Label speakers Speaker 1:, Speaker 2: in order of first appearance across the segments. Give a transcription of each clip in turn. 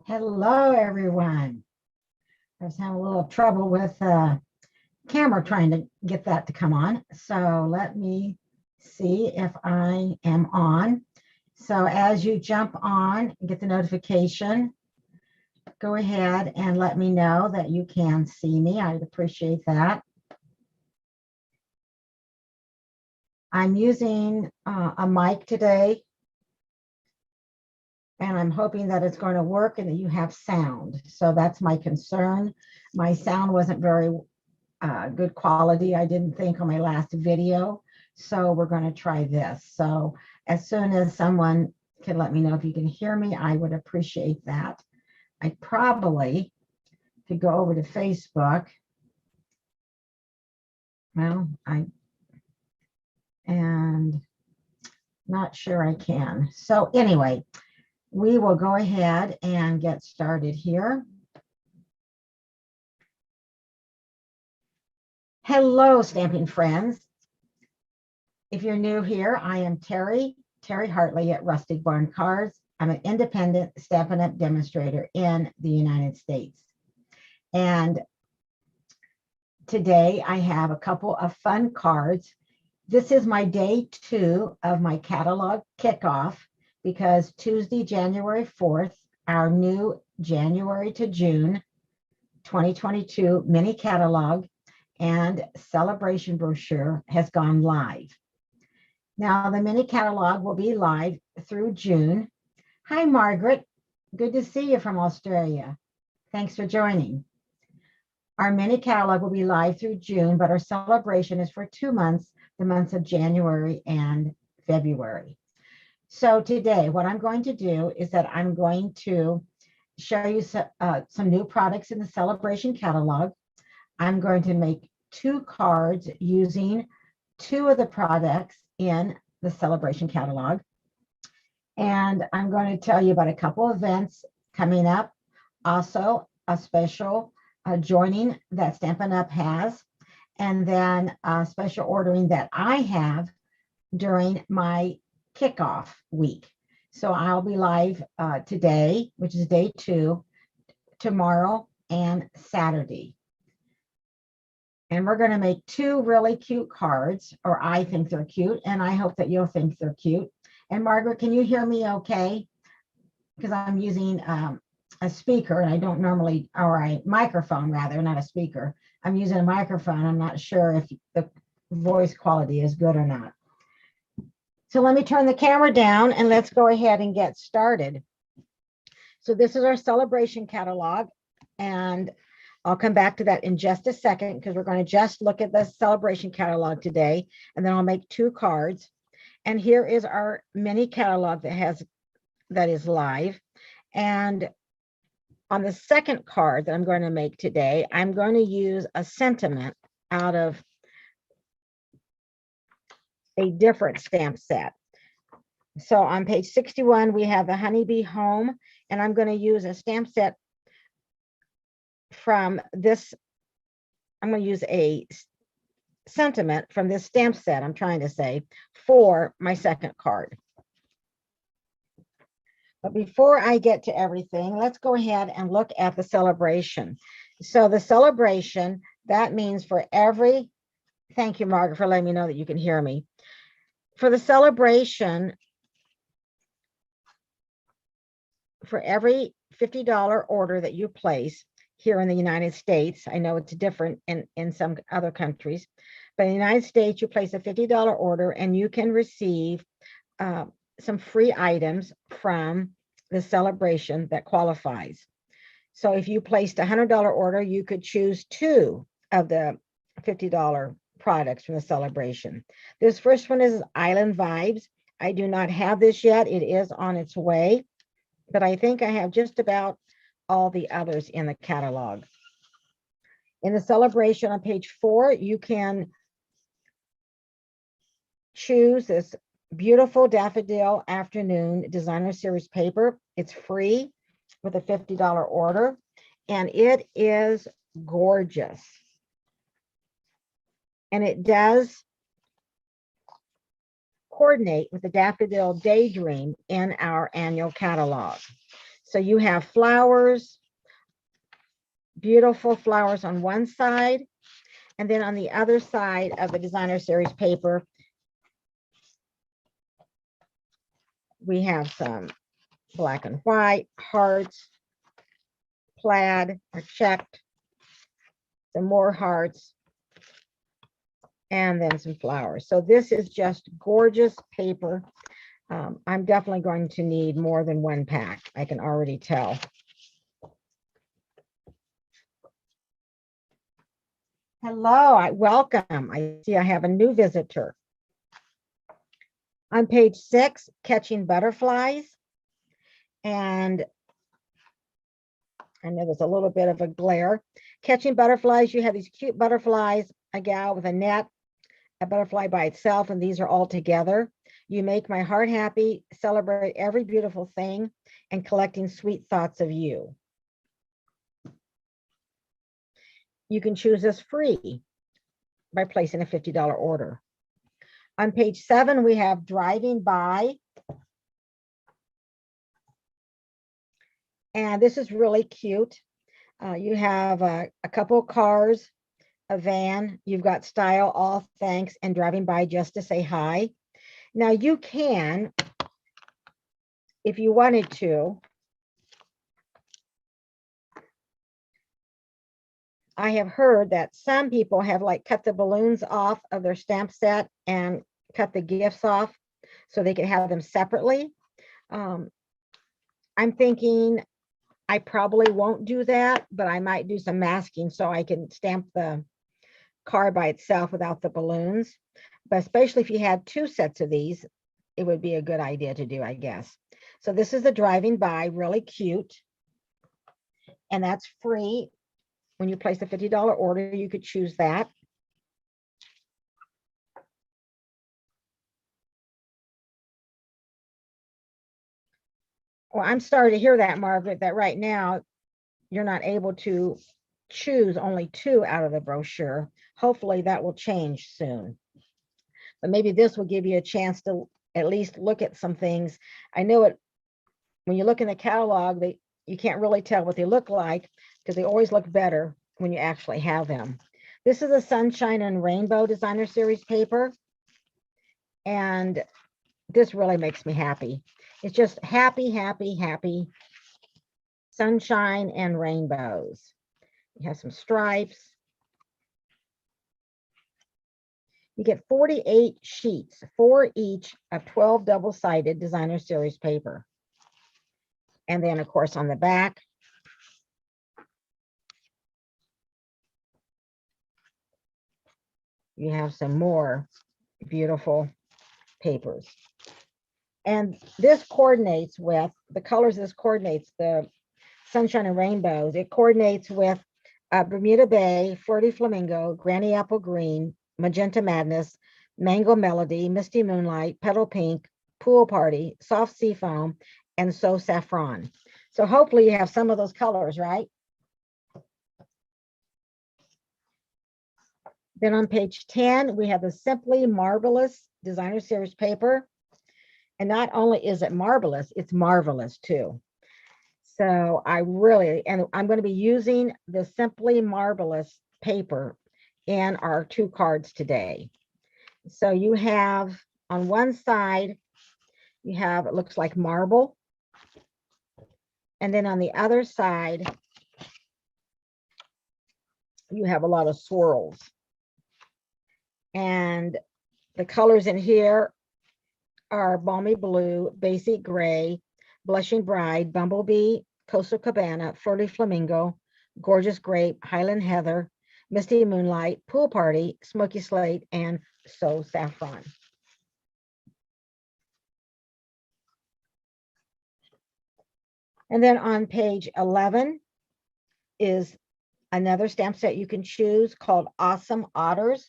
Speaker 1: Hello, everyone. I was having a little trouble with camera trying to get that to come on. So let me see if I am on. So as you jump on, get the notification, go ahead and let me know that you can see me. I'd appreciate that. I'm using a mic today, and I'm hoping that it's going to work and that you have sound. So that's my concern. My sound wasn't very good quality, I didn't think, on my last video. So we're going to try this. So as soon as someone can let me know if you can hear me, I would appreciate that. I probably could go over to Facebook. Well, and not sure I can. So anyway, we will go ahead and get started here. Hello, stamping friends. If you're new here, I am Terry Hartley at Rustic Barn Cards. I'm an independent Stampin' Up! Demonstrator in the United States. And today I have a couple of fun cards. This is my day 2 of my catalog kickoff, because Tuesday, January 4th, our new January to June 2022 mini catalog and celebration brochure has gone live. Now, the mini catalog will be live through June. Hi, Margaret. Good to see you from Australia. Thanks for joining. Our mini catalog will be live through June, but our celebration is for 2 months, the months of January and February. So today, what I'm going to do is that I'm going to show you some new products in the celebration catalog. I'm going to make 2 cards using 2 of the products in the celebration catalog. And I'm going to tell you about a couple events coming up. Also, a special joining that Stampin' Up! Has, and then a special ordering that I have during my kickoff week. So I'll be live today, which is day 2, tomorrow, and Saturday. And we're going to make 2 really cute cards, or I think they're cute, and I hope that you'll think they're cute. And Margaret, can you hear me okay? Because I'm using a speaker, and I don't normally, or a microphone rather, not a speaker. I'm using a microphone. I'm not sure if the voice quality is good or not. So let me turn the camera down and let's go ahead and get started. So this is our celebration catalog, and I'll come back to that in just a second, because we're going to just look at the celebration catalog today, and then I'll make 2 cards. And here is our mini catalog that is live. And on the second card that I'm going to make today, I'm going to use a sentiment out of a different stamp set. So on page 61, we have the Honeybee Home, and I'm going to use a stamp set from this. I'm going to use a sentiment from this stamp set, I'm trying to say, for my second card. But before I get to everything, let's go ahead and look at the celebration. So the celebration, that means for every, thank you, Margaret, for letting me know that you can hear me. For the celebration, for every $50 order that you place here in the United States, I know it's different in some other countries, but in the United States, you place a $50 order and you can receive some free items from the celebration that qualifies. So if you placed a $100 order, you could choose 2 of the $50 products from the celebration. This first one is Island Vibes. I do not have this yet. It is on its way, but I think I have just about all the others in the catalog. In the celebration on page 4, you can choose this beautiful Daffodil Afternoon Designer Series paper. It's free with a $50 order, and it is gorgeous. And it does coordinate with the Daffodil Daydream in our annual catalog. So you have flowers, beautiful flowers on one side, and then on the other side of the designer series paper, we have some black and white, hearts, plaid or checked, some more hearts, and then some flowers. So this is just gorgeous paper. I'm definitely going to need more than one pack. I can already tell. Hello, welcome. I see I have a new visitor. On page 6, Catching Butterflies. And I know there's a little bit of a glare. Catching butterflies, you have these cute butterflies, a gal with a net, a butterfly by itself, and these are all together. You make my heart happy, celebrate every beautiful thing, and collecting sweet thoughts of you. You can choose this free by placing a $50 order. On page 7, we have Driving By. And this is really cute. You have a couple cars, a van, you've got style, all thanks, and driving by just to say hi. Now you can, if you wanted to, I have heard that some people have like cut the balloons off of their stamp set and cut the gifts off so they can have them separately. I'm thinking I probably won't do that, but I might do some masking so I can stamp the card by itself without the balloons. But especially if you had 2 sets of these, it would be a good idea to do, I guess. So this is the Driving By, really cute. And that's free. When you place a $50 order, you could choose that. Well, I'm sorry to hear that, Margaret, that right now you're not able to choose only 2 out of the brochure. Hopefully that will change soon. But maybe this will give you a chance to at least look at some things. I know it when you look in the catalog, you can't really tell what they look like because they always look better when you actually have them. This is a Sunshine and Rainbow Designer Series paper. And this really makes me happy. It's just happy, happy, happy. Sunshine and rainbows. You have some stripes. You get 48 sheets, 4 each of 12 double-sided designer series paper. And then, of course, on the back, you have some more beautiful papers. And this coordinates with the colors. This coordinates the Sunshine and Rainbows. It coordinates with Bermuda Bay, Flirty Flamingo, Granny Apple Green, Magenta Madness, Mango Melody, Misty Moonlight, Petal Pink, Pool Party, Soft Sea Foam, and So Saffron. So hopefully you have some of those colors, right? Then on page 10, we have the Simply Marvelous Designer Series paper. And not only is it marvelous, it's marvelous too. So and I'm going to be using the Simply Marvelous paper in our 2 cards today. So you have on one side, you have, it looks like marble. And then on the other side, you have a lot of swirls. And the colors in here are Balmy Blue, Basic Gray, Blushing Bride, Bumblebee, Coastal Cabana, Flirty Flamingo, Gorgeous Grape, Highland Heather, Misty Moonlight, Pool Party, Smoky Slate, and So Saffron. And then on page 11 is another stamp set you can choose called Awesome Otters.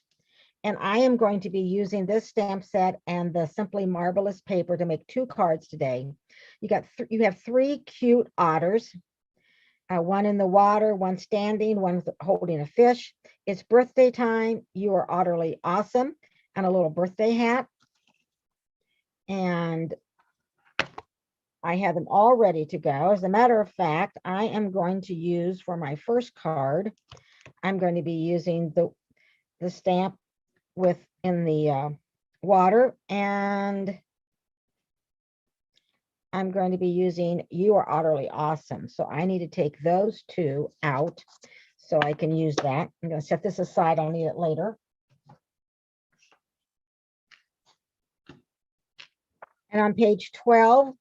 Speaker 1: And I am going to be using this stamp set and the Simply Marvelous paper to make 2 cards today. You have 3 cute otters, one in the water, one standing, one holding a fish. It's birthday time. You are utterly awesome, and a little birthday hat. And I have them all ready to go. As a matter of fact, I am going to use for my first card, I'm going to be using the stamp in the water, and I'm going to be using You Are Utterly Awesome. So I need to take those two out so I can use that. I'm going to set this aside. I'll need it later. And on page 12,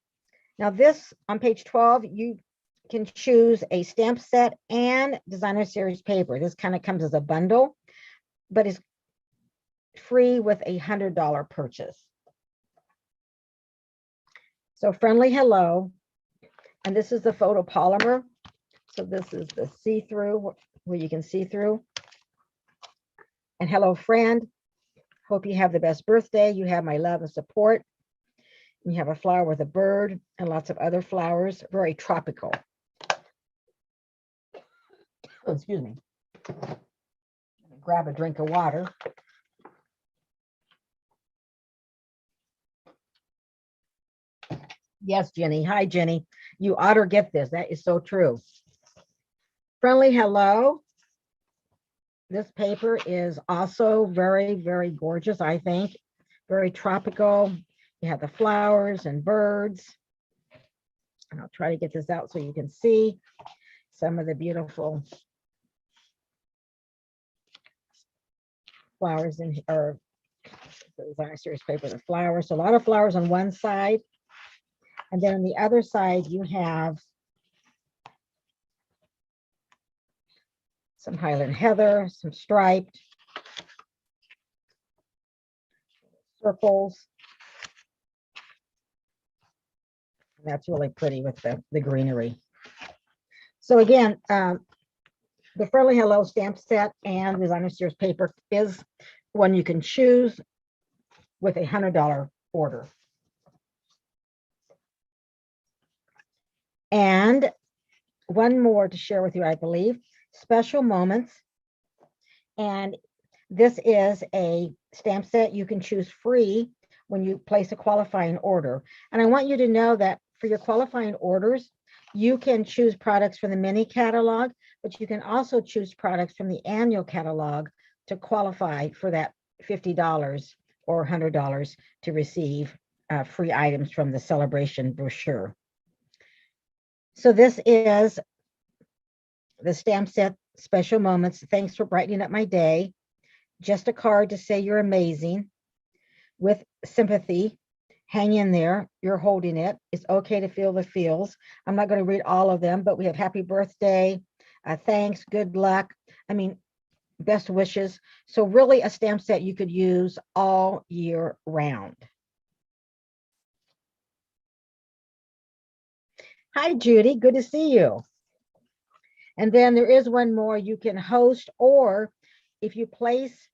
Speaker 1: now this, on page 12, you can choose a stamp set and designer series paper. This kind of comes as a bundle, but it's free with a $100 purchase. So Friendly Hello, and this is the photopolymer. So this is the see-through, where you can see through. And Hello Friend, hope you have the best birthday. You have my love and support. You have a flower with a bird and lots of other flowers, very tropical. Oh, excuse me. Grab a drink of water. Yes, Jenny. Hi, Jenny. You ought to get this. That is so true. Friendly Hello. This paper is also very, very gorgeous, I think. Very tropical. You have the flowers and birds. And I'll try to get this out so you can see some of the beautiful flowers in here. Designer series paper, the flowers. So a lot of flowers on one side. And then on the other side, you have some Highland Heather, some striped circles. And that's really pretty with the greenery. So again, the Friendly Hello stamp set and designer series paper is one you can choose with a $100 order. And one more to share with you, I believe, Special Moments. And this is a stamp set you can choose free when you place a qualifying order. And I want you to know that for your qualifying orders, you can choose products from the mini catalog, but you can also choose products from the annual catalog to qualify for that $50 or $100 to receive free items from the Sale-A-Bration brochure. So this is the stamp set, Special Moments. Thanks for brightening up my day. Just a card to say you're amazing. With sympathy, hang in there. You're holding it. It's okay to feel the feels. I'm not going to read all of them, but we have happy birthday, thanks, good luck. I mean, best wishes. So really a stamp set you could use all year round. Hi, Judy. Good to see you. And then there is one more you can host, or if you place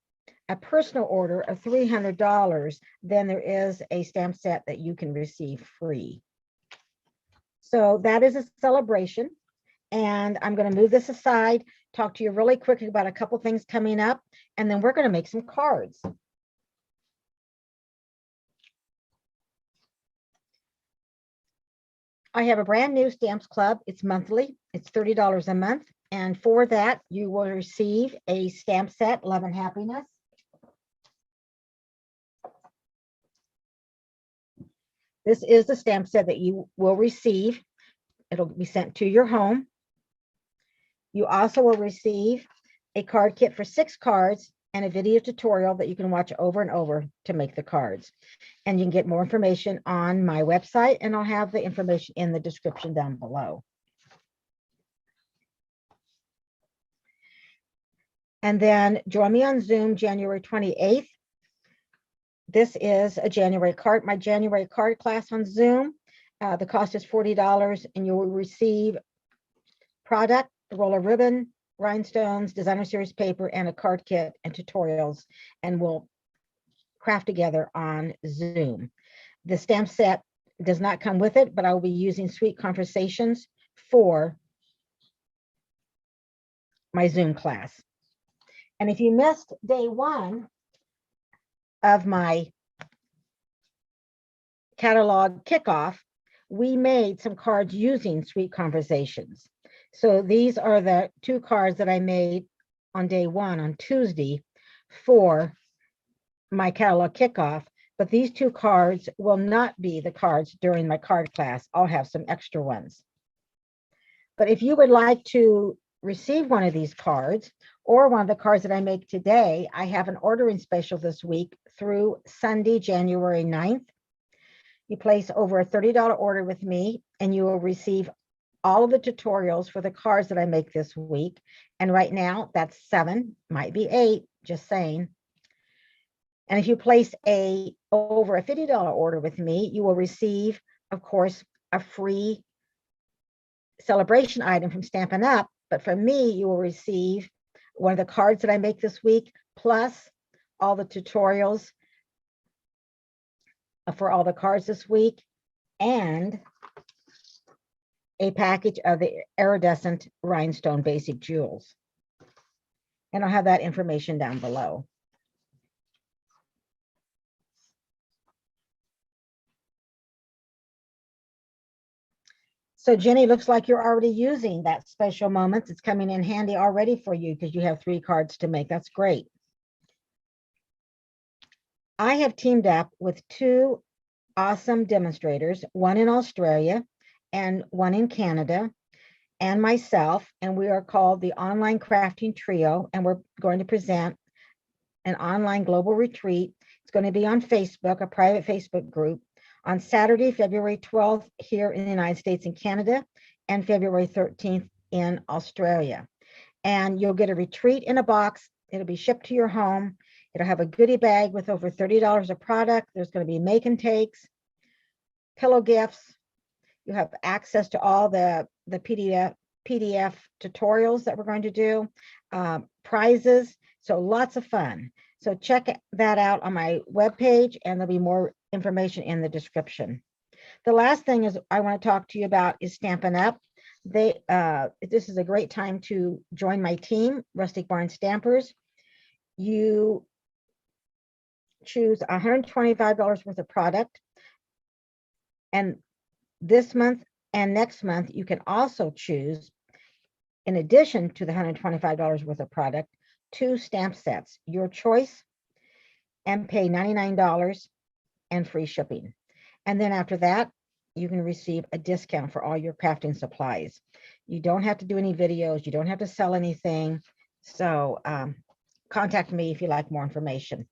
Speaker 1: a personal order of $300, then there is a stamp set that you can receive free. So that is a celebration. And I'm going to move this aside, talk to you really quickly about a couple things coming up, and then we're going to make some cards. I have a brand new Stamps Club. It's monthly. It's $30 a month. And for that, you will receive a stamp set, Love and Happiness. This is the stamp set that you will receive. It'll be sent to your home. You also will receive a card kit for 6 cards and a video tutorial that you can watch over and over to make the cards. And you can get more information on my website, and I'll have the information in the description down below. And then join me on Zoom January 28th. This is a January card, my January card class on Zoom. The cost is $40, and you will receive product, a roll of ribbon, rhinestones, designer series paper, and a card kit and tutorials, and we'll craft together on Zoom. The stamp set does not come with it, but I will be using Sweet Conversations for my Zoom class. And if you missed day 1 of my catalog kickoff, we made some cards using Sweet Conversations. So these are the 2 cards that I made on day 1 on Tuesday for my catalog kickoff. But these 2 cards will not be the cards during my card class. I'll have some extra ones. But if you would like to receive one of these cards or one of the cards that I make today, I have an ordering special this week through Sunday, January 9th. You place over a $30 order with me and you will receive all of the tutorials for the cards that I make this week. And right now that's 7, might be 8, just saying. And if you place over a $50 order with me, you will receive, of course, a free celebration item from Stampin' Up. But for me, you will receive one of the cards that I make this week, plus all the tutorials for all the cards this week, and a package of the iridescent rhinestone basic jewels. And I'll have that information down below. So Jenny, looks like you're already using that special moments. It's coming in handy already for you because you have 3 cards to make. That's great. I have teamed up with 2 awesome demonstrators, one in Australia and one in Canada, and myself, and we are called the Online Crafting Trio, and we're going to present an online global retreat. It's going to be on Facebook, a private Facebook group, on Saturday, February 12th here in the United States and Canada, and February 13th in Australia. And you'll get a retreat in a box. It'll be shipped to your home. It'll have a goodie bag with over $30 of product. There's going to be make and takes, pillow gifts. You have access to all the PDF tutorials that we're going to do, prizes. So lots of fun. So check that out on my webpage, and there'll be more information in the description. The last thing is I want to talk to you about is Stampin' Up. This is a great time to join my team, Rustic Barn Stampers. You choose $125 worth of product, and this month and next month you can also choose, in addition to the $125 worth of product, 2 stamp sets, your choice, and pay $99 and free shipping. And then after that, you can receive a discount for all your crafting supplies. You don't have to do any videos. You don't have to sell anything. So contact me if you like more information.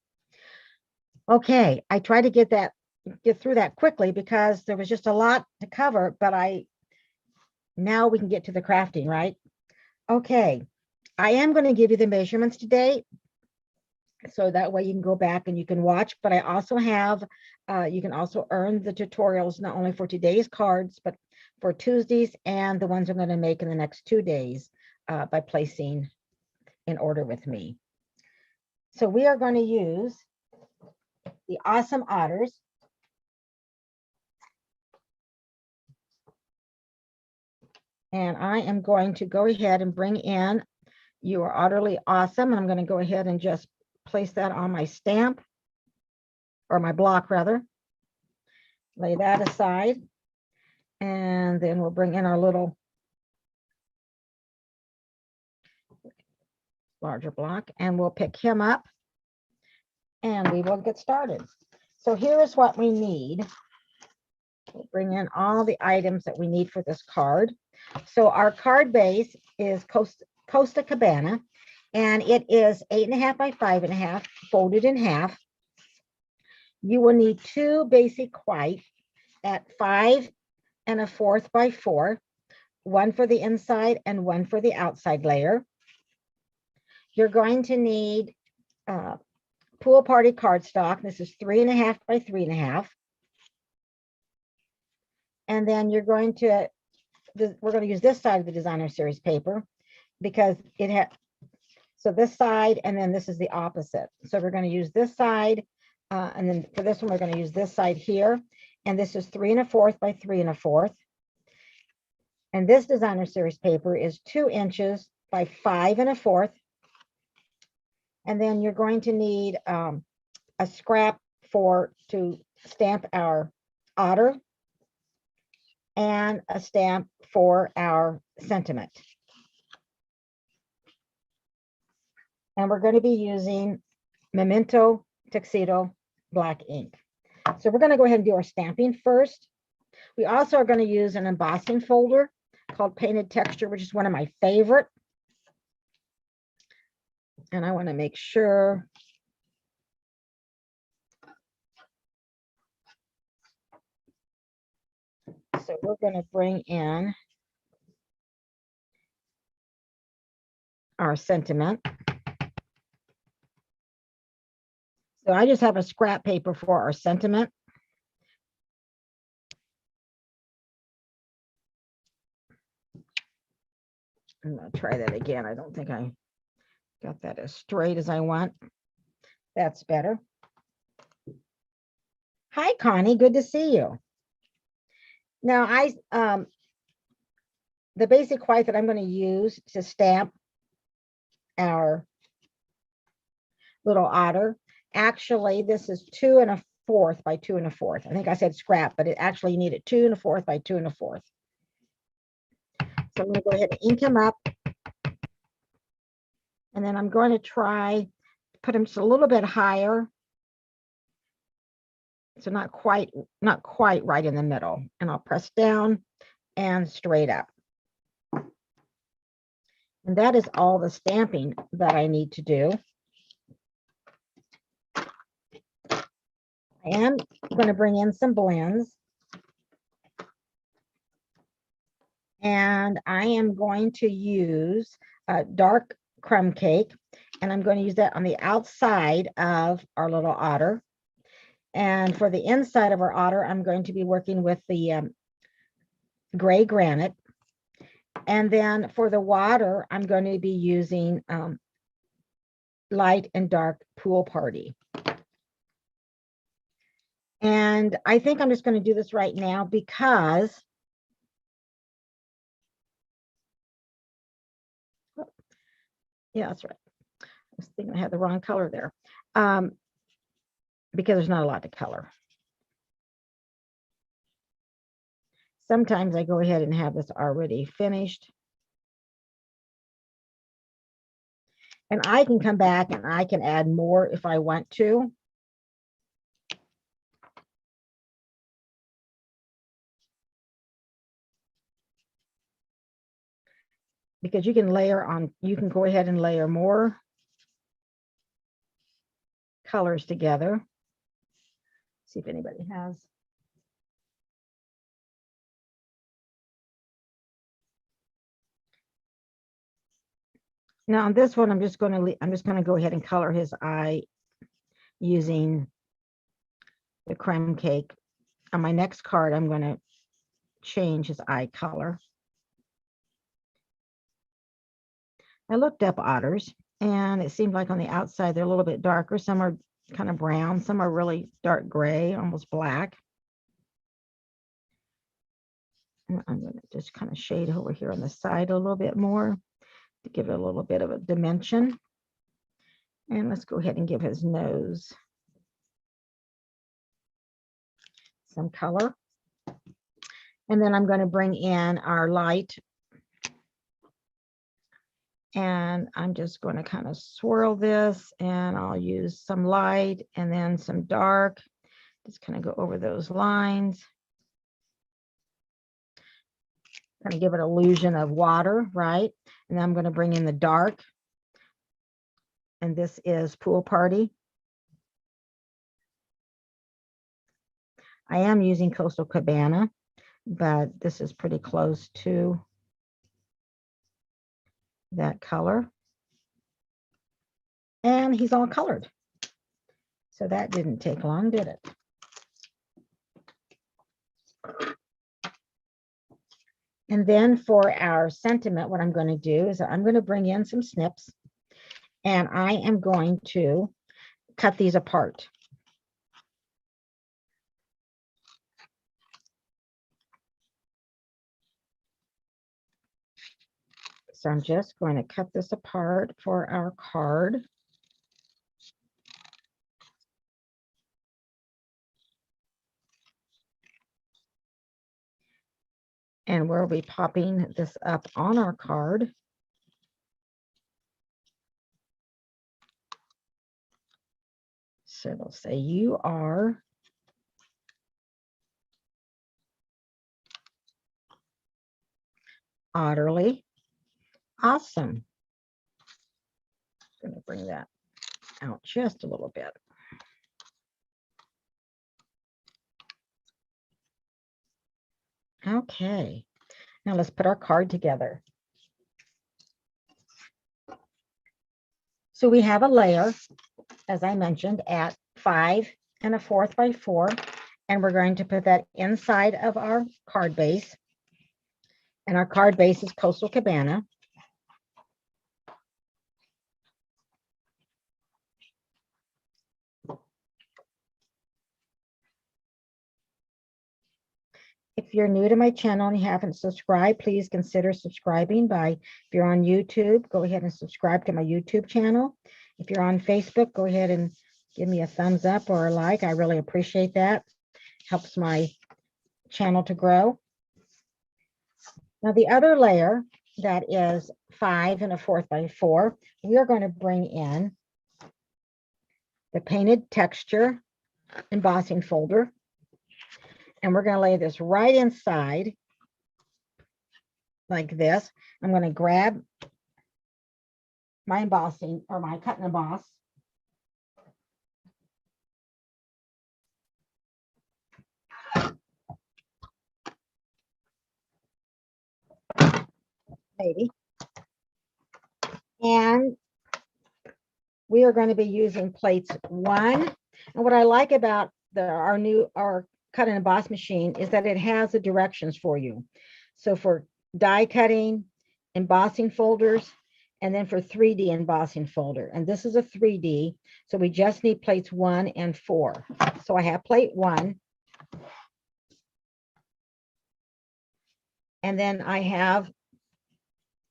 Speaker 1: Okay, I tried to get through that quickly because there was just a lot to cover, but now we can get to the crafting, right? Okay, I am going to give you the measurements today, so that way you can go back and you can watch, but I also have, you can also earn the tutorials, not only for today's cards, but for Tuesdays and the ones I'm going to make in the next 2 days by placing an order with me. So we are going to use the Awesome Otters. And I am going to go ahead and bring in You Are Utterly Awesome. And I'm going to go ahead and just place that on my stamp, or my block rather. Lay that aside. And then we'll bring in our little larger block, and we'll pick him up and we will get started. So here is what we need. We'll bring in all the items that we need for this card. So our card base is Costa Cabana, and it is 8.5 by 5.5 folded in half. You will need 2 basic white at 5 1/4 by 4, one for the inside and one for the outside layer. You're going to need Pool Party cardstock. This is 3.5 by 3.5. And then you're going to, we're going to use this side of the designer series paper because it had, so this side, and then this is the opposite. So we're going to use this side, and then for this one, we're going to use this side here. And this is 3 1/4 by 3 1/4. And this designer series paper is 2 inches by 5 1/4. And then you're going to need a scrap to stamp our otter. and a stamp for our sentiment. And we're going to be using Memento Tuxedo black ink. So we're going to go ahead and do our stamping first. We also are going to use an embossing folder called Painted Texture, which is one of my favorite. And I want to make sure so we're going to bring in our sentiment. So I just have a scrap paper for our sentiment. I'm going to try that again. I don't think I got that as straight as I want. That's better. Hi, Connie. Good to see you. Now, the basic white that I'm going to use to stamp our little otter, actually, this is 2 1/4 by 2 1/4. I think I said scrap, but it actually you need it 2 1/4 by 2 1/4. So I'm going to go ahead and ink him up. And then I'm going to try put him just a little bit higher. So not quite right in the middle. And I'll press down and straight up. And that is all the stamping that I need to do. I am going to bring in some blends. And I am going to use a dark crumb cake. And I'm going to use that on the outside of our little otter. And for the inside of our otter, I'm going to be working with the gray granite. And then for the water, I'm going to be using light and dark pool party. And I think I'm just going to do this right now because yeah, that's right. I was thinking I had the wrong color there. Because there's not a lot to color. Sometimes I go ahead and have this already finished. And I can come back and I can add more if I want to. Because you can layer on, you can go ahead and layer more colors together. See if anybody has. Now on this one, I'm just going to go ahead and color his eye using the creme cake. On my next card, I'm going to change his eye color. I looked up otters and it seemed like on the outside, they're a little bit darker. Some are kind of brown. Some are really dark gray, almost black. And I'm going to just kind of shade over here on the side a little bit more to give it a little bit of a dimension. And let's go ahead and give his nose some color. And then I'm going to bring in our light. And I'm just going to kind of swirl this and I'll use some light and then some dark. Just kind of go over those lines. Kind of give it an illusion of water, right? And then I'm going to bring in the dark. And this is Pool Party. I am using Coastal Cabana, but this is pretty close to that color. And he's all colored. So that didn't take long, did it? And then for our sentiment, what I'm going to do is I'm going to bring in some snips and I am going to cut these apart. So I'm just going to cut this apart for our card. And we'll be popping this up on our card. So it'll say you are utterly awesome. I'm going to bring that out just a little bit. Okay, now let's put our card together. So we have a layer, as I mentioned, at 5 1/4 by 4, and we're going to put that inside of our card base. And our card base is Coastal Cabana. If you're new to my channel and you haven't subscribed, please consider subscribing if you're on YouTube, go ahead and subscribe to my YouTube channel. If you're on Facebook, go ahead and give me a thumbs up or a like. I really appreciate that. Helps my channel to grow. Now the other layer that is 5 1/4 by 4, we are going to bring in the painted texture embossing folder. And we're going to lay this right inside like this. I'm going to grab my embossing or my cut and emboss. Maybe. And we are going to be using plates 1. And what I like about our cut and emboss machine is that it has the directions for you. So for die cutting, embossing folders, and then for 3D embossing folder. And this is a 3D, so we just need plates 1 and 4. So I have plate 1. And then I have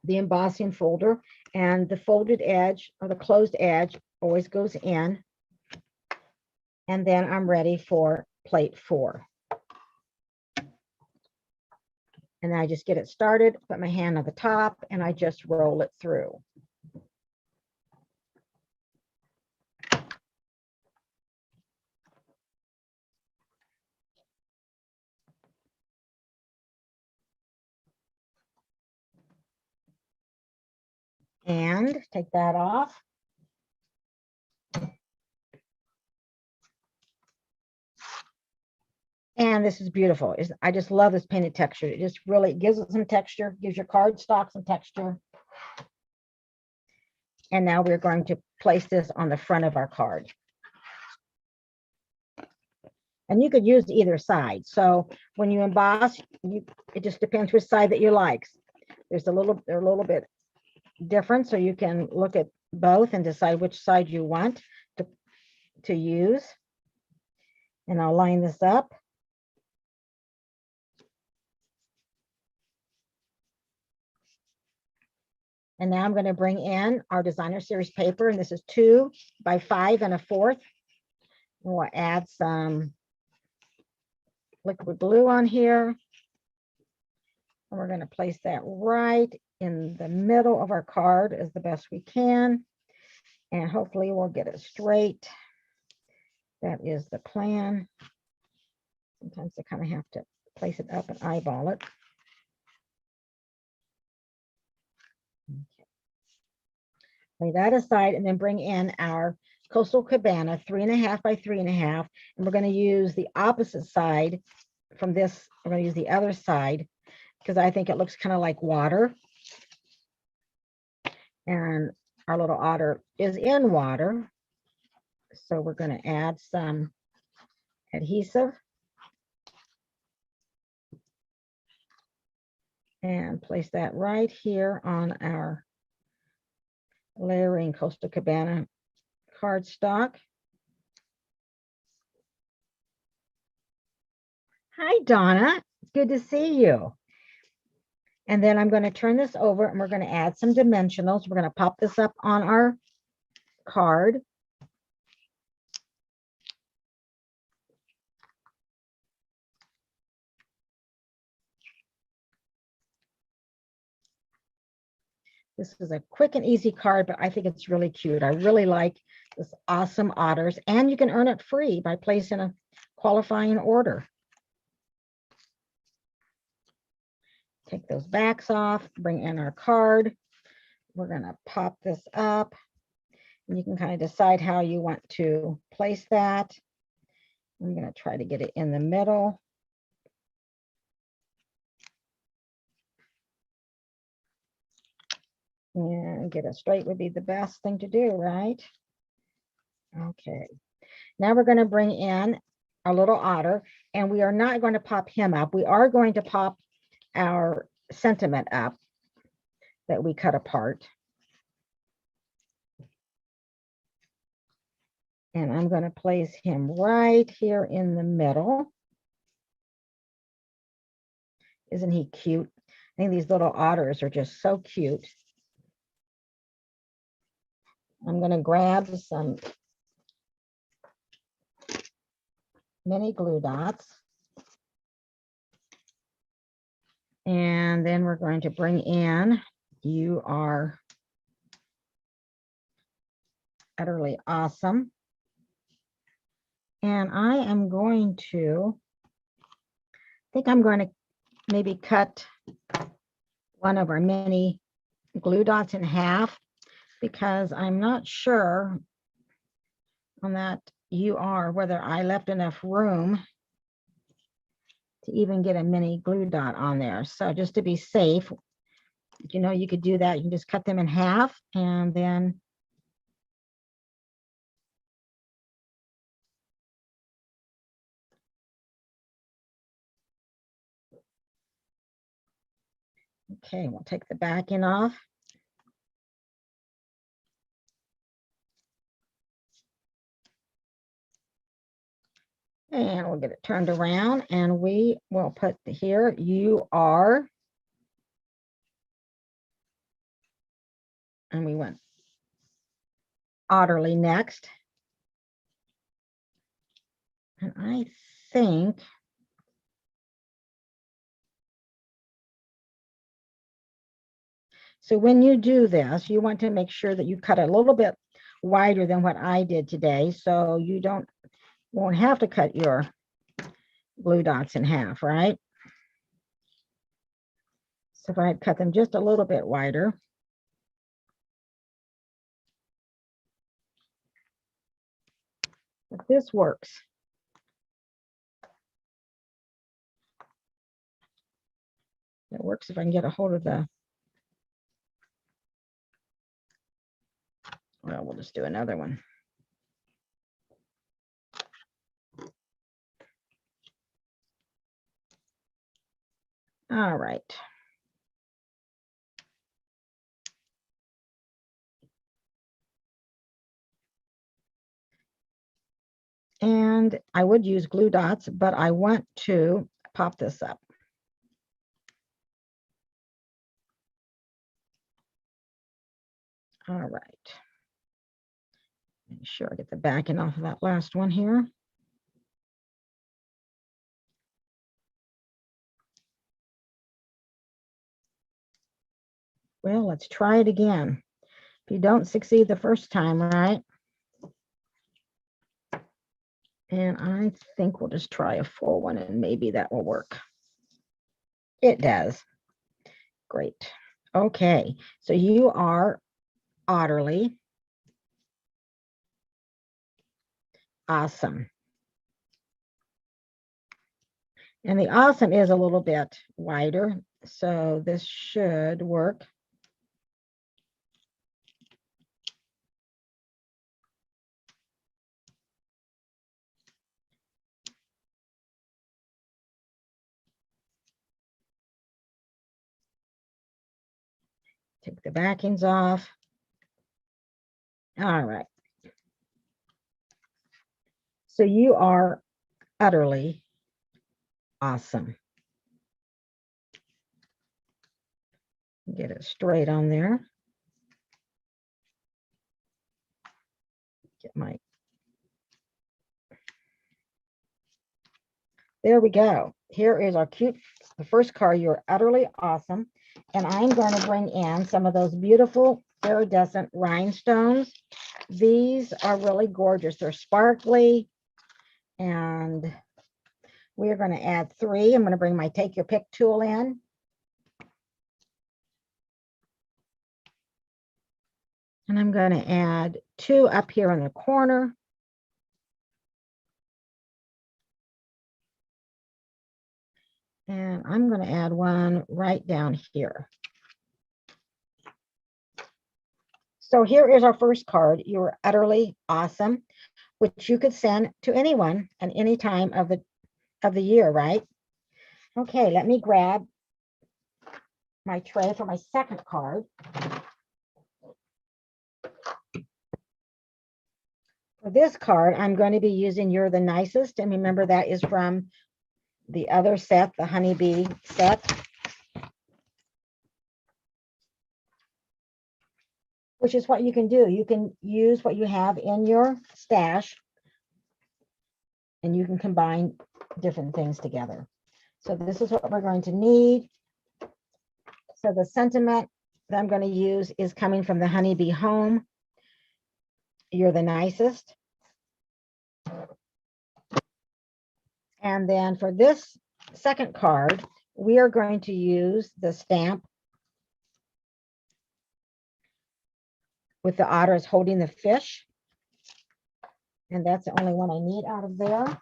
Speaker 1: the embossing folder, and the folded edge or the closed edge always goes in. And then I'm ready for plate 4. And I just get it started, put my hand on the top, and I just roll it through. And take that off. And this is beautiful. I just love this painted texture. It just really gives it some texture, gives your cardstock some texture. And now we're going to place this on the front of our card. And you could use either side. So when you emboss, it just depends which side that you like. They're a little bit different, so you can look at both and decide which side you want to use. And I'll line this up. And now I'm going to bring in our designer series paper, and this is 2 by 5 1/4. And we'll add some liquid glue on here. And we're going to place that right in the middle of our card as the best we can. And hopefully we'll get it straight. That is the plan. Sometimes I kind of have to place it up and eyeball it. Okay. Lay that aside and then bring in our Coastal Cabana 3 1/2 by 3 1/2. And we're going to use the opposite side from this. We're going to use the other side because I think it looks kind of like water. And our little otter is in water. So we're going to add some adhesive and place that right here on our layering Coastal Cabana cardstock. Hi, Donna. It's good to see you. And then I'm going to turn this over and we're going to add some dimensionals. We're going to pop this up on our card. This is a quick and easy card, but I think it's really cute. I really like this awesome otters, and you can earn it free by placing a qualifying order. Take those backs off, bring in our card. We're going to pop this up, and you can kind of decide how you want to place that. I'm going to try to get it in the middle. And get it straight would be the best thing to do, right? Okay. Now we're going to bring in our little otter, and we are not going to pop him up. We are going to pop our sentiment up that we cut apart. And I'm going to place him right here in the middle. Isn't he cute? I think these little otters are just so cute. I'm going to grab some mini glue dots. And then we're going to bring in, you are utterly awesome. And I am going to, I think I'm going to maybe cut one of our mini glue dots in half, because I'm not sure on that whether I left enough room to even get a mini glue dot on there. So just to be safe, you could do that. You can just cut them in half, and then okay, we'll take the backing off. And we'll get it turned around, and we will put here, you are, and we went otterly next. And I think so when you do this, you want to make sure that you cut a little bit wider than what I did today, so you won't have to cut your glue dots in half, right? So if I cut them just a little bit wider. But this works. It works if I can get a hold of the, well, we'll just do another one. All right. And I would use glue dots, but I want to pop this up. All right. Make sure I get the backing off of that last one here. Well, let's try it again. If you don't succeed the first time, right? And I think we'll just try a full one, and maybe that will work. It does. Great. Okay, so you are otterly awesome. And the awesome is a little bit wider, so this should work. Take the backings off. All right. So you are utterly awesome. Get it straight on there. Get my, there we go. Here is our cute, the first card, you're utterly awesome. And I'm going to bring in some of those beautiful iridescent rhinestones. These are really gorgeous. They're sparkly. And we're going to add 3. I'm going to bring my take your pick tool in. And I'm going to add 2 up here in the corner. And I'm going to add 1 right down here. So here is our first card. You're utterly awesome, which you could send to anyone at any time of the year, right? Okay, let me grab my tray for my second card. For this card, I'm going to be using You're the Nicest. And remember, that is from the other set, the honeybee set. Which is what you can do. You can use what you have in your stash and you can combine different things together. So this is what we're going to need. So the sentiment that I'm going to use is coming from the Honeybee Home. You're the nicest. And then for this second card, we are going to use the stamp with the otters holding the fish. And that's the only one I need out of there.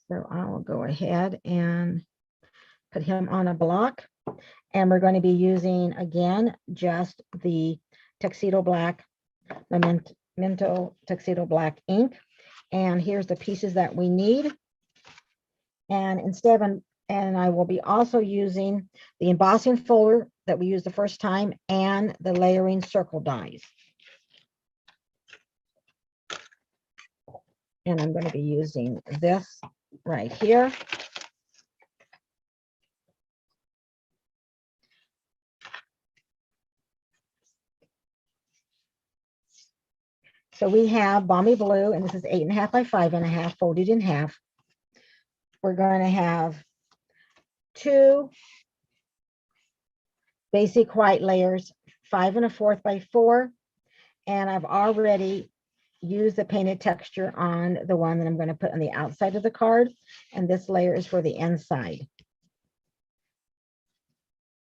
Speaker 1: So I will go ahead and put him on a block. And we're going to be using, again, just the Tuxedo Black, Memento Tuxedo Black ink. And here's the pieces that we need. And instead of, and I will be also using the embossing folder that we used the first time and the layering circle dies. And I'm going to be using this right here. So we have Balmy Blue, and this is 8.5 by 5.5 folded in half. We're going to have 2 basic white layers, 5 1/4 by 4. And I've already used the painted texture on the one that I'm going to put on the outside of the card. And this layer is for the inside.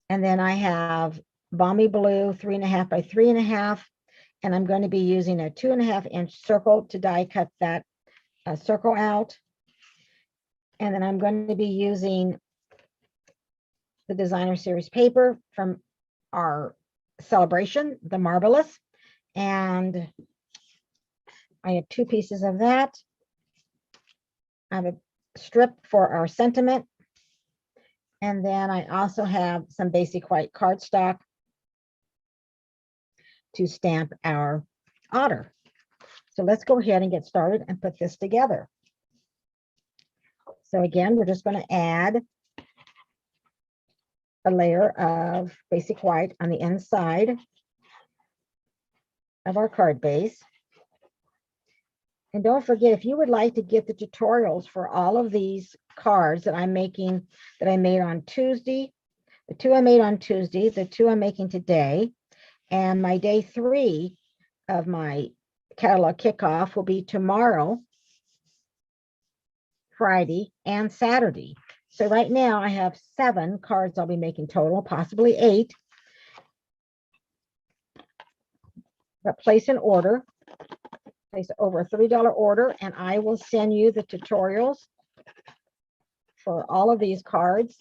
Speaker 1: And then I have Balmy Blue, 3.5 by 3.5. And I'm going to be using a 2.5-inch circle to die cut that circle out. And then I'm going to be using the designer series paper from our Sale-A-Bration, the Marvelous. And I have 2 pieces of that. I have a strip for our sentiment. And then I also have some basic white cardstock to stamp our otter. So let's go ahead and get started and put this together. So again, we're just going to add a layer of basic white on the inside of our card base. And don't forget, if you would like to get the tutorials for all of these cards that I'm making, that I made on Tuesday, the 2 I made on Tuesday, the 2 I'm making today, and my day 3 of my catalog kickoff will be tomorrow, Friday, and Saturday. So right now I have 7 cards I'll be making total, possibly 8. But place an order, place over a $30 order, and I will send you the tutorials for all of these cards.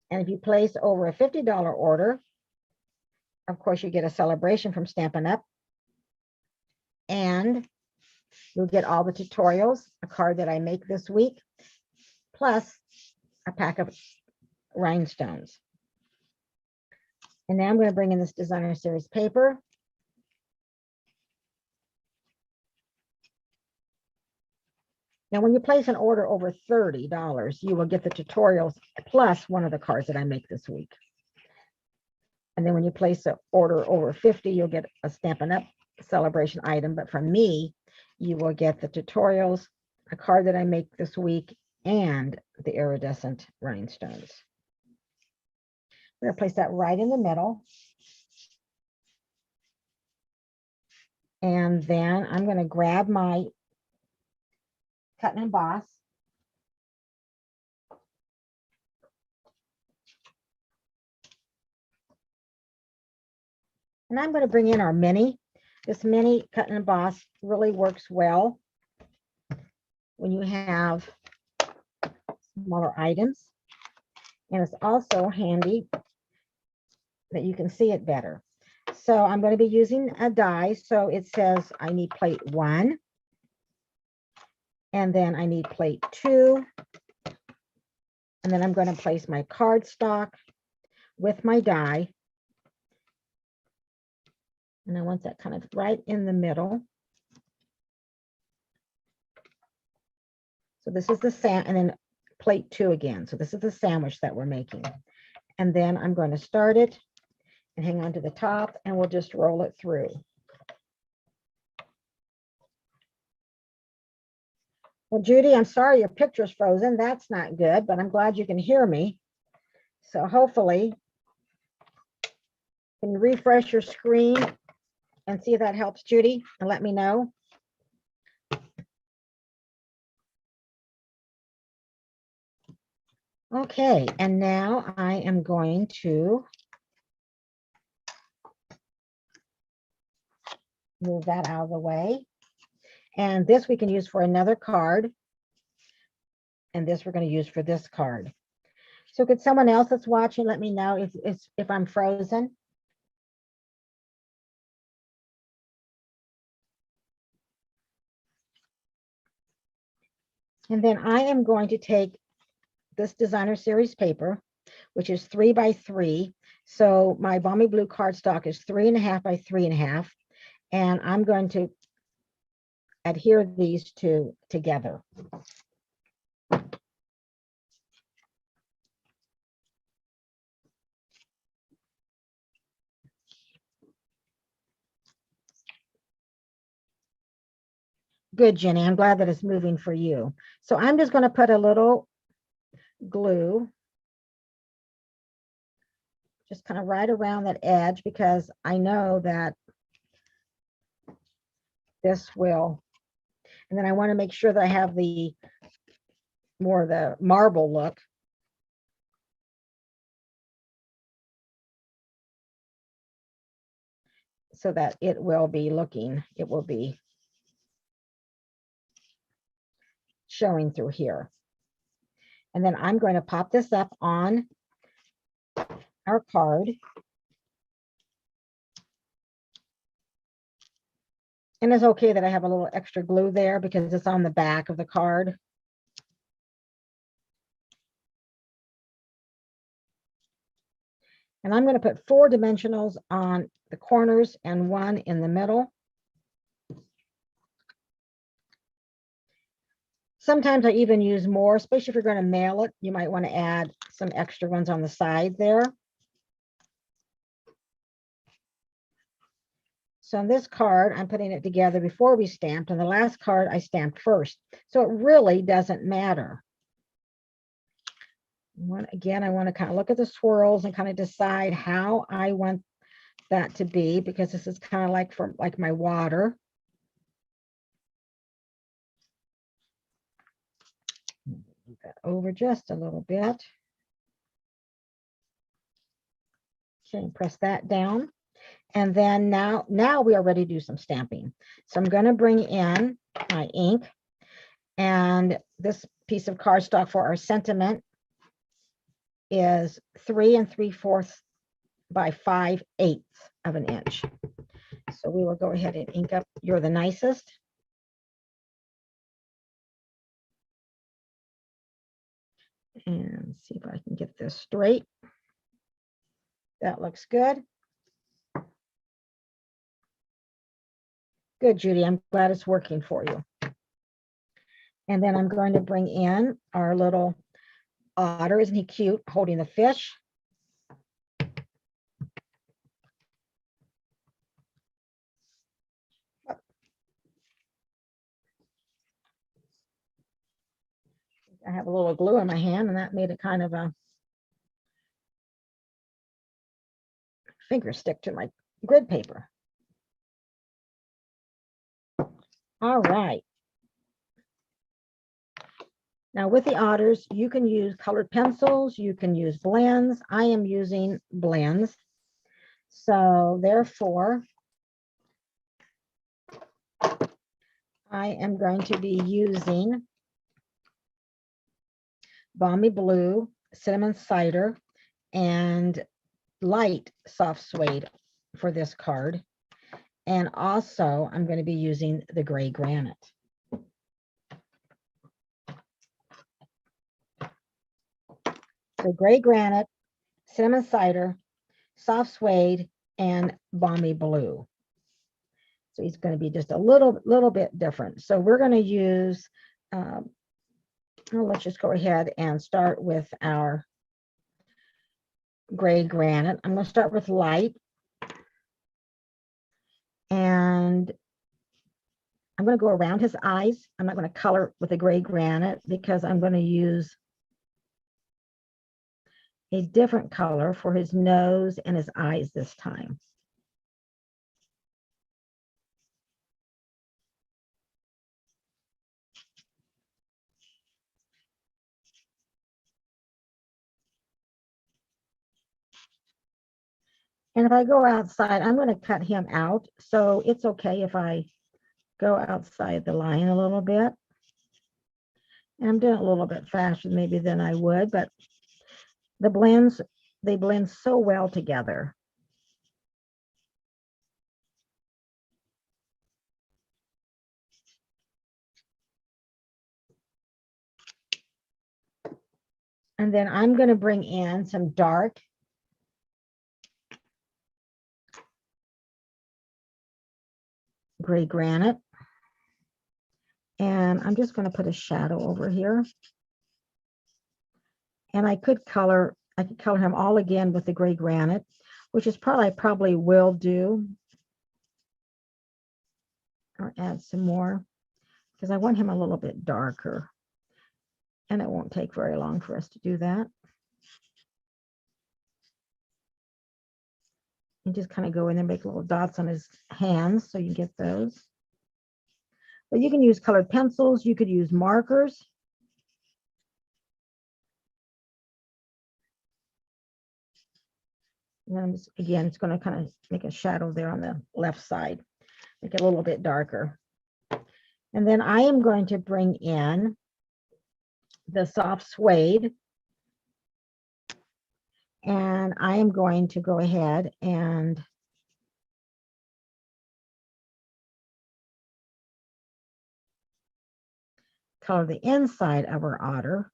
Speaker 1: And if you place over a $50 order, of course, you get a Sale-A-Bration from Stampin' Up. And you'll get all the tutorials, a card that I make this week, plus a pack of rhinestones. And now I'm going to bring in this designer series paper. Now, when you place an order over $30, you will get the tutorials plus one of the cards that I make this week. And then when you place an order over $50, you'll get a Stampin' Up Sale-A-Bration item. But from me, you will get the tutorials, a card that I make this week, and the iridescent rhinestones. We're going to place that right in the middle. And then I'm going to grab my cut and emboss. And I'm going to bring in our mini. This mini cut and emboss really works well when you have smaller items. And it's also handy that you can see it better. So I'm going to be using a die. So it says I need plate 1. And then I need plate 2. And then I'm going to place my cardstock with my die. And I want that kind of right in the middle. So this is the and then plate 2 again. So this is the sandwich that we're making. And then I'm going to start it and hang on to the top, and we'll just roll it through. Well, Judy, I'm sorry your picture's frozen. That's not good, but I'm glad you can hear me. So hopefully, can you refresh your screen and see if that helps, Judy, and let me know. Okay, and now I am going to move that out of the way. And this we can use for another card. And this we're going to use for this card. So could someone else that's watching let me know if I'm frozen? And then I am going to take this designer series paper, which is 3 by 3. So my balmy blue cardstock is 3.5 by 3.5. And I'm going to adhere these two together. Good, Jenny. I'm glad that it's moving for you. So I'm just going to put a little glue just kind of right around that edge, because I know that this will, and then I want to make sure that I have the more the marble look. So that it will be showing through here. And then I'm going to pop this up on our card. And it's okay that I have a little extra glue there because it's on the back of the card. And I'm going to put 4 dimensionals on the corners and 1 in the middle. Sometimes I even use more, especially if you're going to mail it. You might want to add some extra ones on the side there. So on this card, I'm putting it together before we stamped, and the last card I stamped first. So it really doesn't matter. Again, I want to kind of look at the swirls and kind of decide how I want that to be, because this is kind of like my water. Move that over just a little bit. Okay, press that down. And then now we are ready to do some stamping. So I'm going to bring in my ink, and this piece of cardstock for our sentiment is 3 3/4 by 5/8 of an inch. So we will go ahead and ink up "You're the Nicest." And see if I can get this straight. That looks good. Good, Judy. I'm glad it's working for you. And then I'm going to bring in our little otter. Isn't he cute, holding the fish? I have a little glue in my hand, and that made it kind of a finger stick to my grid paper. All right. Now with the otters, you can use colored pencils, you can use blends. I am using blends. So therefore, I am going to be using Balmy Blue, Cinnamon Cider, and light soft suede for this card. And also I'm going to be using the gray granite. So gray granite, cinnamon cider, soft suede, and balmy blue. So he's going to be just a little bit different. So we're going to use, well, let's just go ahead and start with our gray granite. I'm going to start with light. And I'm going to go around his eyes. I'm not going to color with the gray granite because I'm going to use a different color for his nose and his eyes this time. And if I go outside, I'm going to cut him out. So it's okay if I go outside the line a little bit. And I'm doing it a little bit faster maybe than I would, but the blends, they blend so well together. And then I'm going to bring in some dark gray granite. And I'm just going to put a shadow over here. And I could color him all again with the gray granite, which is I probably will do. Or add some more because I want him a little bit darker. And it won't take very long for us to do that. And just kind of go in there, make little dots on his hands so you get those. But you can use colored pencils. You could use markers. And then again, it's going to kind of make a shadow there on the left side, make it a little bit darker. And then I am going to bring in the soft suede. And I am going to go ahead and color the inside of our otter.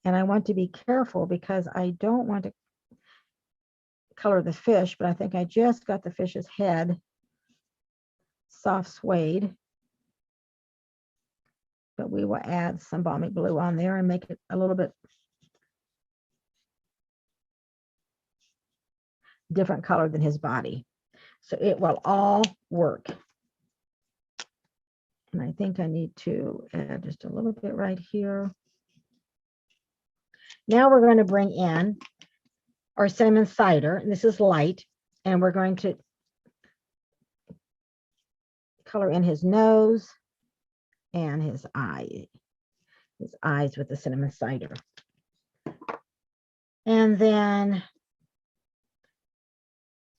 Speaker 1: And I want to be careful because I don't want to color the fish, but I think I just got the fish's head soft suede. But we will add some balmy blue on there and make it a little bit different color than his body. So it will all work. And I think I need to add just a little bit right here. Now we're going to bring in our cinnamon cider, and this is light, and we're going to color in his nose and his eyes with the cinnamon cider. And then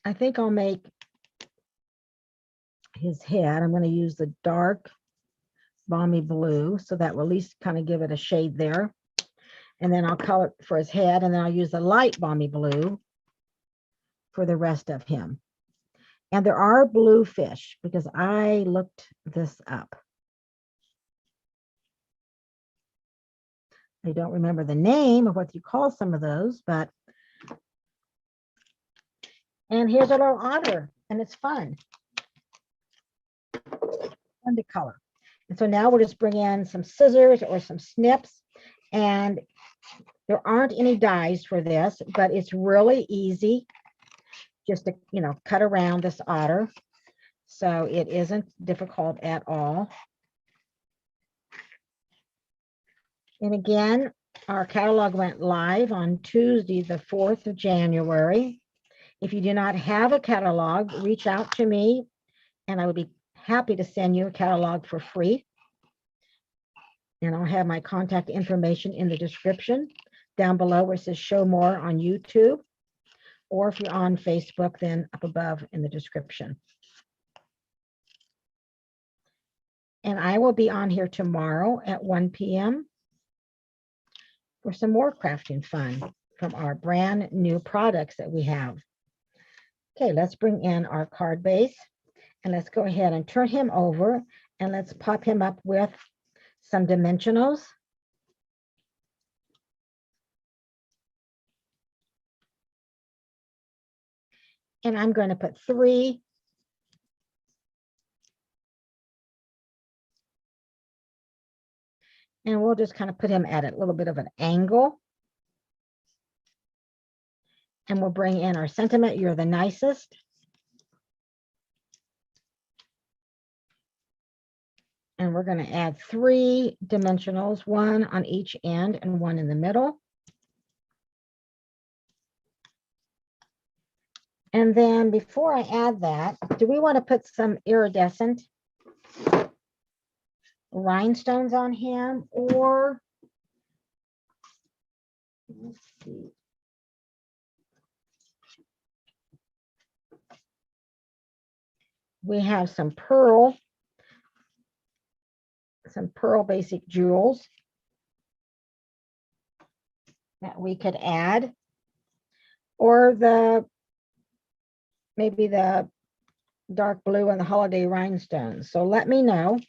Speaker 1: I think I'll make his head. I'm going to use the dark balmy blue, so that will at least kind of give it a shade there. And then I'll color it for his head, and then I'll use the light balmy blue for the rest of him. And there are blue fish because I looked this up. I don't remember the name of what you call some of those, but. And here's a little otter, and it's fun. Fun to color. And so now we'll just bring in some scissors or some snips, and there aren't any dies for this, but it's really easy just to, cut around this otter. So it isn't difficult at all. And again, our catalog went live on Tuesday, the 4th of January. If you do not have a catalog, reach out to me and I would be happy to send you a catalog for free. And I'll have my contact information in the description down below where it says show more on YouTube. Or if you're on Facebook, then up above in the description. And I will be on here tomorrow at 1 p.m. for some more crafting fun from our brand new products that we have. Okay, let's bring in our card base and let's go ahead and turn him over and let's pop him up with some dimensionals. And I'm going to put 3 and we'll just kind of put him at a little bit of an angle. And we'll bring in our sentiment, you're the nicest. And we're going to add 3 dimensionals, 1 on each end and 1 in the middle. And then before I add that, do we want to put some iridescent rhinestones on him, or let's see. We have some pearl basic jewels that we could add, or maybe the dark blue and the holiday rhinestones. So let me know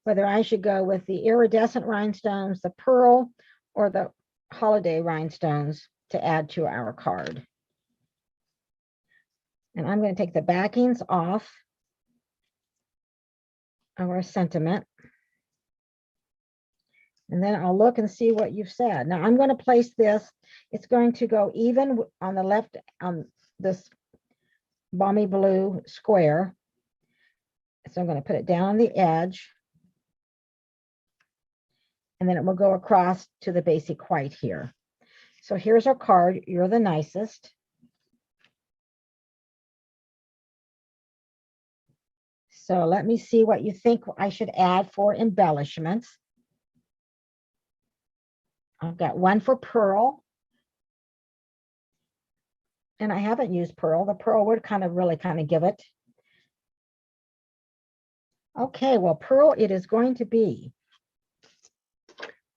Speaker 1: whether I should go with the iridescent rhinestones, the pearl, or the holiday rhinestones to add to our card. And I'm going to take the backings off of our sentiment. And then I'll look and see what you've said. Now I'm going to place this. It's going to go even on the left on this balmy blue square. So I'm going to put it down on the edge. And then it will go across to the basic white here. So here's our card. You're the nicest. So let me see what you think I should add for embellishments. I've got 1 for pearl. And I haven't used pearl. The pearl would really give it. Okay, well, pearl it is going to be.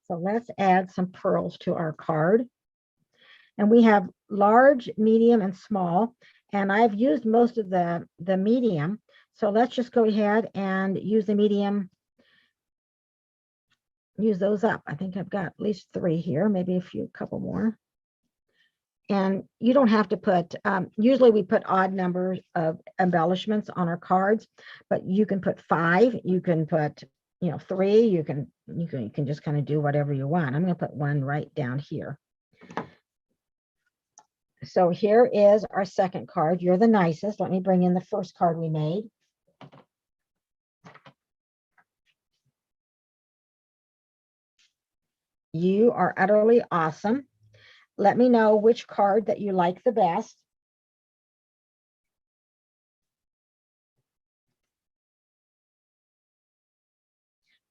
Speaker 1: So let's add some pearls to our card. And we have large, medium, and small. And I've used most of the medium. So let's just go ahead and use the medium. Use those up. I think I've got at least 3 here, maybe a couple more. And you don't have to put, usually we put odd numbers of embellishments on our cards, but you can put 5, you can put, 3, you can just kind of do whatever you want. I'm going to put 1 right down here. So here is our second card. You're the nicest. Let me bring in the first card we made. You are utterly awesome. Let me know which card that you like the best.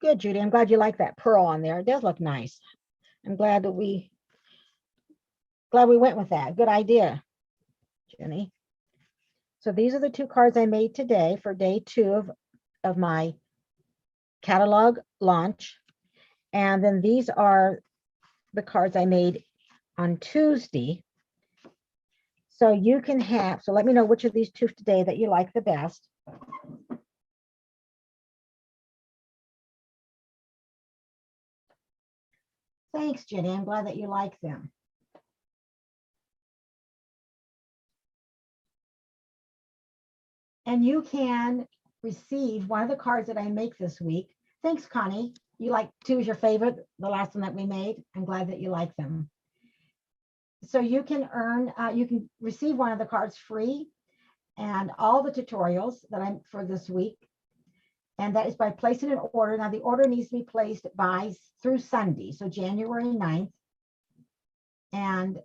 Speaker 1: Good, Judy. I'm glad you like that pearl on there. It does look nice. I'm glad that we went with that. Good idea, Jenny. So these are the 2 cards I made today for day 2 of my catalog launch. And then these are the cards I made on Tuesday. So you can have, so let me know which of these 2 today that you like the best. Thanks, Jenny. I'm glad that you like them. And you can receive one of the cards that I make this week. Thanks, Connie. You like 2 is your favorite, the last one that we made. I'm glad that you like them. So you can earn, you can receive one of the cards free, and all the tutorials that I'm for this week And that is by placing an order. Now the order needs to be placed through Sunday, so January 9th. And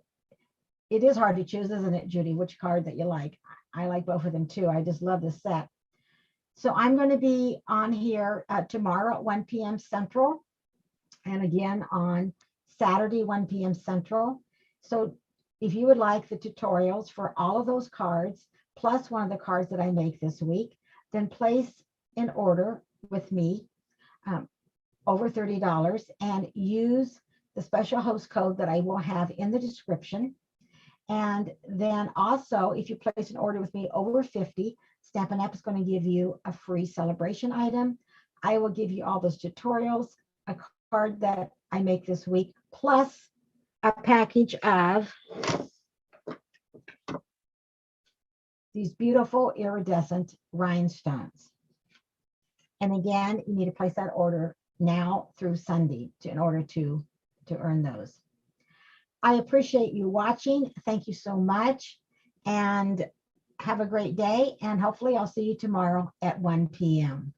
Speaker 1: it is hard to choose, isn't it, Judy, which card that you like? I like both of them too. I just love this set. So I'm going to be on here tomorrow at 1 p.m. Central, and again on Saturday, 1 p.m. Central. So if you would like the tutorials for all of those cards, plus one of the cards that I make this week, then place an order with me over $30 and use the special host code that I will have in the description. And then also, if you place an order with me over 50, Stampin' Up is going to give you a free celebration item. I will give you all those tutorials, a card that I make this week, plus a package of these beautiful iridescent rhinestones. And again, you need to place that order now through Sunday in order to earn those. I appreciate you watching. Thank you so much. And have a great day. And hopefully I'll see you tomorrow at 1 p.m.